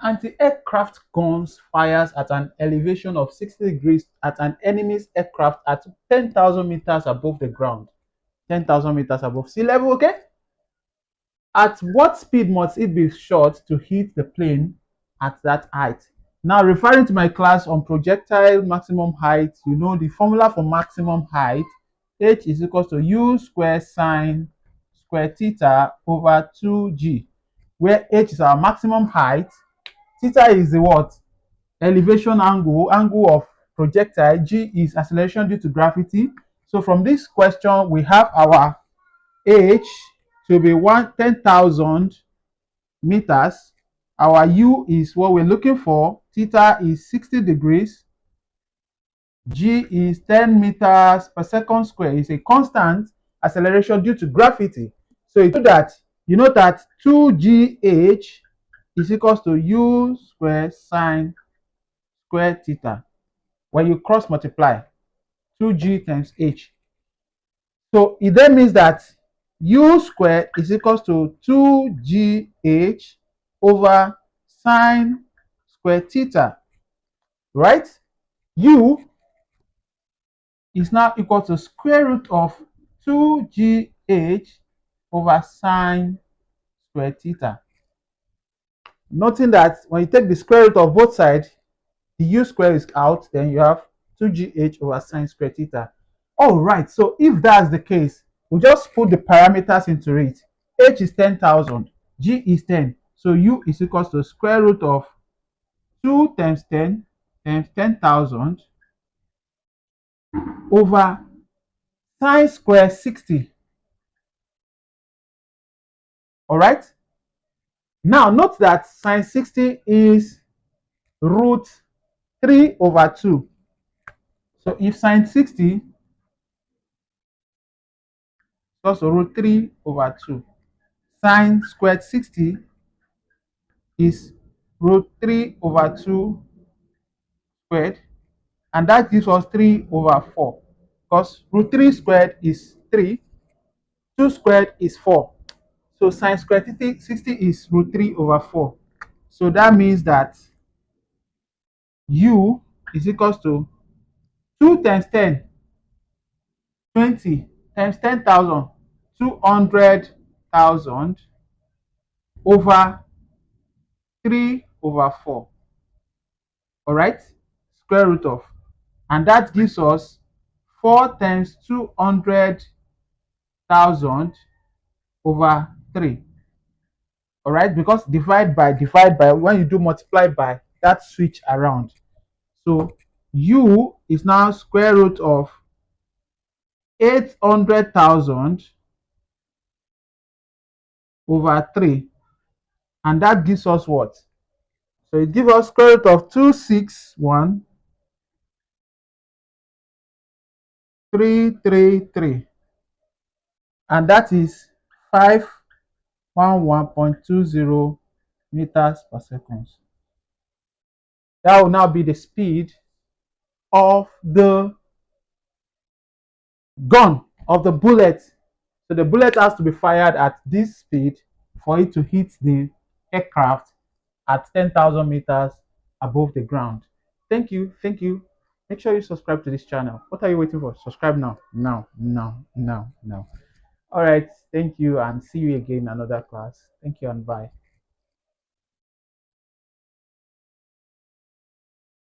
anti-aircraft guns fires at an elevation of 60 degrees at an enemy's aircraft at 10,000 meters above the ground. 10,000 meters above sea level, okay? At what speed must it be shot to hit the plane at that height? Now, referring to my class on projectile maximum height, you know the formula for maximum height, h is equal to u square sine square theta over 2g, where h is our maximum height, theta is the what? Elevation angle, angle of projectile, g is acceleration due to gravity. So from this question, we have our h to be 10,000 meters. Our u is what we're looking for. Theta is 60 degrees. G is 10 meters per second square. It's a constant acceleration due to gravity. So you know that 2gh is equals to u square sine square theta. When you cross multiply 2g times h. So it then means that u squared is equals to 2gh over sine square theta, right? U is now equal to square root of 2gh over sine square theta. Noting that when you take the square root of both sides, the u square is out, then you have 2gh over sine square theta. All right, so if that's the case, we just put the parameters into it. H is 10,000, G is 10. So U is equals to square root of 2 times 10 times 10,000 over sine square 60. All right. Now note that sine 60 is root 3 over 2. So if sine 60 also root 3 over 2. Sine squared 60 is root 3 over 2 squared, and that gives us 3 over 4, because root 3 squared is 3, 2 squared is 4. So sine squared 60 is root 3 over 4. So that means that u is equals to 2 times 10, 20 times 10,000, 200,000 over 3 over 4. All right, square root of, and that gives us 4 times 200,000 over 3. All right, because divide by, when you do multiply by, that switch around. So u is now square root of 800,000 over 3, and that gives us what? So it gives us square root of 261,333, and that is 511.20 meters per second. That will now be the speed of the gun, of the bullet. So the bullet has to be fired at this speed for it to hit the aircraft at 10,000 meters above the ground. Thank you. Make sure you subscribe to this channel. What are you waiting for? Subscribe now. All right. Thank you, and see you again in another class. Thank you and bye.